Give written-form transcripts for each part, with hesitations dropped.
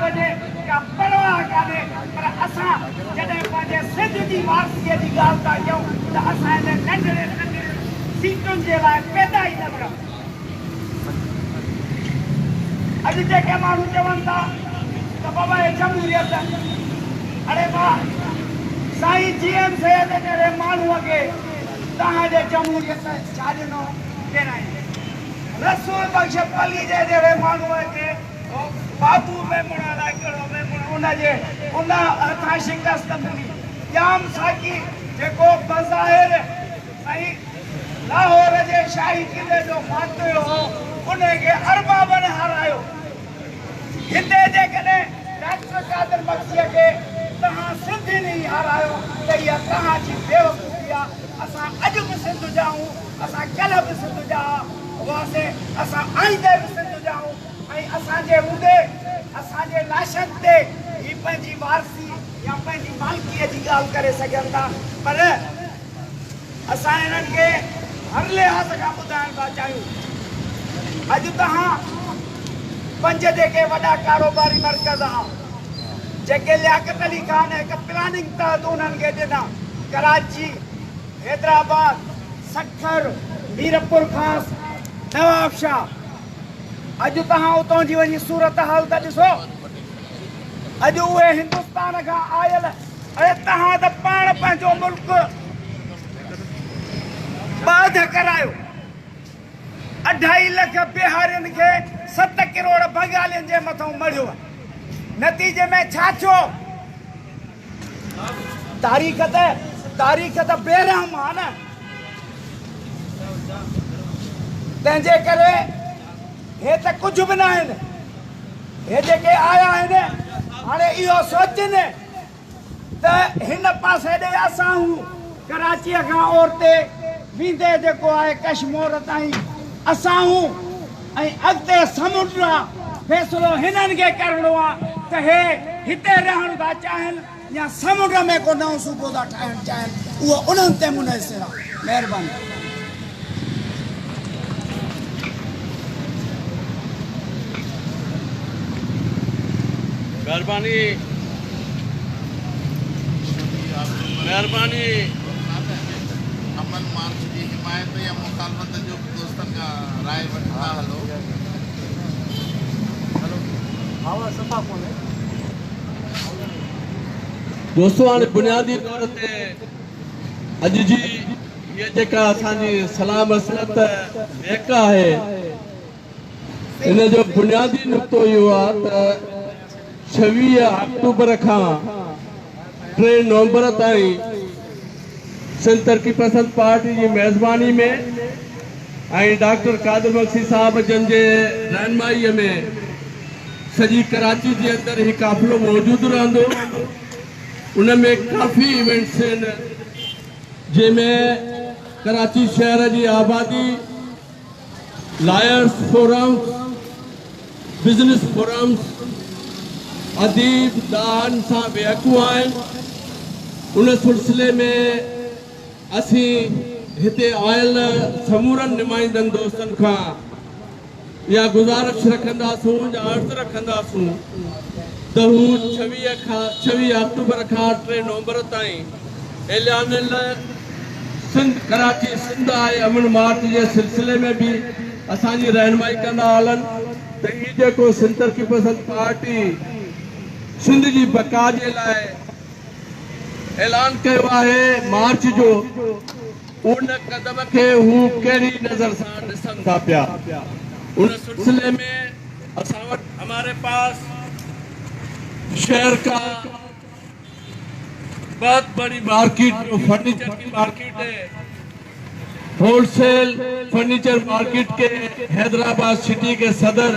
वजे का परवाह काने पर असा जडे पाजे सिंध जी वारसीअ जी ॻाल्हि था कयूं त असां हिन नंढड़े नंढड़े सीटुनि जे लाइ पैदा ई न थिया। अॼु जेके माण्हू चवनि था त बाबा हे जमहूरियत, अरे वाह साईं जीएम सैयद जहिड़े माण्हूअ खे तव्हांजे जमहूरियत छा ॾिनो ॾियणु रसूल बख़्श अली जे जहिड़े माण्हूअ खे बाबू मेमण अलाए कहिड़ो मेमण उनजे उन हथां शिकस्त मिली। जाम साकी जेको बज़ाहिर साईं लाहौर जे शाही किले जो फातिह हो उनखे अरबाबनि हारायो। हिते जेकॾहिं डॉक्टर कादिर बख्शीअ खे तव्हां सिंधियुनि ई हारायो त इहा तव्हांजी बेवकूफ़ी आहे। असां अॼु बि सिंध जा आहियूं, असां कल्ह बि सिंध जा हुआसीं, असां आईंदे बि सिंध जा आहियूं ऐं असांजे हूंदे असांजे लाशनि ते ही पंहिंजी वारसी या पंहिंजी मालिकीअ जी ॻाल्हि करे सघनि था। पर असां हिननि खे हर लिहाज़ खां ॿुधाइण था चाहियूं। अॼु तव्हां 5 जेके वॾा कारोबारी मर्कज़ हुआ जेके लियाकत अली ख़ान हिकु प्लानिंग तहत उन्हनि खे ॾिना, कराची, हैदराबाद, सखर, मीरपुर ख़ास, नवाबशाह। अॼु तव्हां उतां जी वञी सूरत हाल त ॾिसो। अॼु उहे हिंदुस्तान खां आयल, अरे तव्हां त पाण पंहिंजो मुल्क बाध करायो। 2.5 लख बिहारियुनि खे 7 करोड़ बंगालियुनि जे मथां मढ़ियो। नतीजे में छा थियो? तारीख़ त बेरहम आहे न। तंहिंजे करे हे त कुझु बि न आहिनि। हे जेके आया आहिनि हाणे इहो सोचनि त हिन पासे ॾे असां हूं कराचीअ खां ओरते वेंदे जेको आहे कश्मीर ताईं असां हूं ऐं अॻिते समुंड आहे। फ़ैसिलो हिननि खे करिणो आहे त हे हिते रहण था चाहिनि या समुंड में को नओं सूबो था ठाहिणु चाहिनि। उहो उन्हनि ते मुनहसिर आहे। महिरबानी। महिरबानी अमन मार्च की हिमायत या मुखालफत जो दोस्तन का राय वठंदा हलो। दोस्तों हाणे बुनियादी तौर ते अॼु जी इहा जेका असांजी सलाह मसलत वेका आहे इन जो बुनियादी नुक़्तो इहो आहे त 26 अक्टूबर खां 3 नवंबर ताईं सिंध तरक़ी पसंद पार्टी जी मेज़बानी में ऐं डॉक्टर कादिर बख्शी साहब जन जे रहनुमाईअ में सॼी कराची जे अंदरि ही काफ़िलो मौजूदु रहंदो। उन में काफ़ी इवेंट्स आहिनि जंहिंमें कराची शहर जी आबादी, लायर्स फोरम्स, बिज़नेस फोरम्स, अदीब दान सां बेहकू आहिनि। उन सिलसिले में असीं हिते आयल समूरनि नुमाइंदनि दोस्तनि खां या गुज़ारिश रखंदासूं या अर्ज़ रखंदासूं त हू 26 अक्टूबर खां 3 नवंबर ताईं ऐलानियल सिंध कराची सिंध आहे अमन मार्च जे सिलसिले में भी असांजी रहनुमाई कंदा हलनि त हीउ जेको सिंध तरक़ी पसंद पार्टी सिंध जी बका जे लाइ ऐलान कयो आहे मार्च जो, उन कदम खे हू कहिड़ी नज़र सां ॾिसनि था पिया। उन सिलसिले में असां वटि हमारे पास शहर का बहुत बड़ी मार्केट जो फर्नीचर की मार्केट है। होलसेल फर्नीचर मार्केट के हैदराबाद सिटी के सदर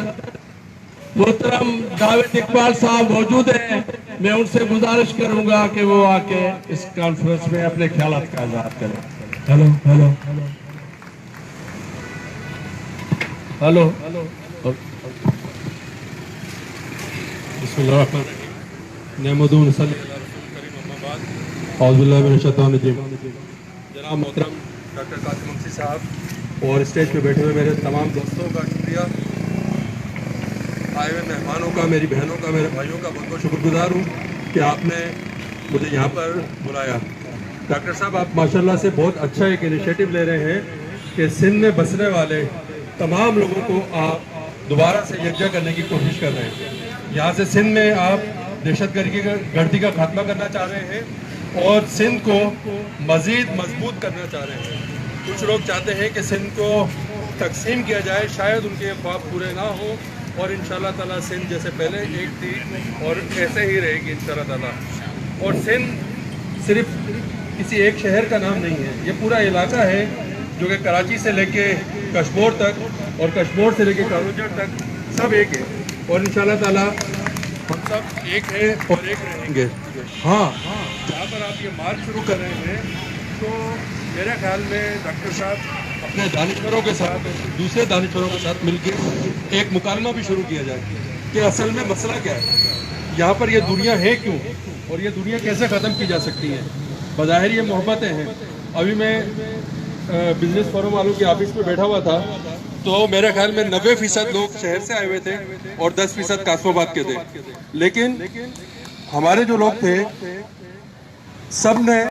मोहतरम जावेद इकबाल साहब मौजूद हैं। मैं उनसे गुजारिश करूंगा कि वो आके इस कॉन्फ्रेंस में अपने ख्यालात का इज़हार करें। हेलो हेलो हेलो हेलो नेमदून जनाब मोहतरम डॉक्टर कादिर बख्शी साहब और स्टेज पे बैठे हुए मेरे तमाम दोस्तों का शुक्रिया। आए हुए मेहमानों का, मेरी बहनों का, मेरे भाइयों का बहुत बहुत शुक्रगुजार हूँ कि आपने मुझे यहाँ पर बुलाया। डॉक्टर साहब, आप माशाल्लाह से बहुत अच्छा एक इनिशिएटिव ले रहे हैं कि सिंध में बसने वाले तमाम लोगों को आप दोबारा से यकजा करने की कोशिश कर रहे हैं। यहाँ से सिंध में आप दहशतगर्दी का खात्मा करना चाह रहे हैं और सिंध को मज़ीद मजबूत करना चाह रहे हैं। कुछ लोग चाहते हैं कि सिंध को तकसीम किया जाए, शायद उनके ख्वाब पूरे ना हो और इंशाल्लाह ताला सिंध जैसे पहले एक थी और ऐसे ही रहेगी इंशाल्लाह ताला। और सिंध सिर्फ किसी एक शहर का नाम नहीं है, ये पूरा इलाका है जो कि कराची से लेके कश्मीर तक और कश्मीर से लेके कारोजर तक सब एक है और इंशाल्लाह ताला हम सब एक हैं और एक रहेंगे। हाँ, जहाँ पर आप ये मार्च शुरू कर रहे हैं तो मेरे ख्याल में डॉक्टर साहब अपने दानिशवरों के साथ, दूसरे दानिशवरों के साथ मिलकर एक मुकालमा भी शुरू किया जाए कि असल में मसला क्या है, यहाँ पर ये दुनिया है क्यों और ये दुनिया कैसे ख़त्म की जा सकती है। बज़ाहिर ये मोहब्बतें हैं। अभी मैं बिजनेस फोरम वालों की ऑफिस में बैठा हुआ था तो मेरे ख्याल में 90% लोग शहर से आए हुए थे और 10% कासमाबाद के थे, लेकिन हमारे जो लोग थे सब ने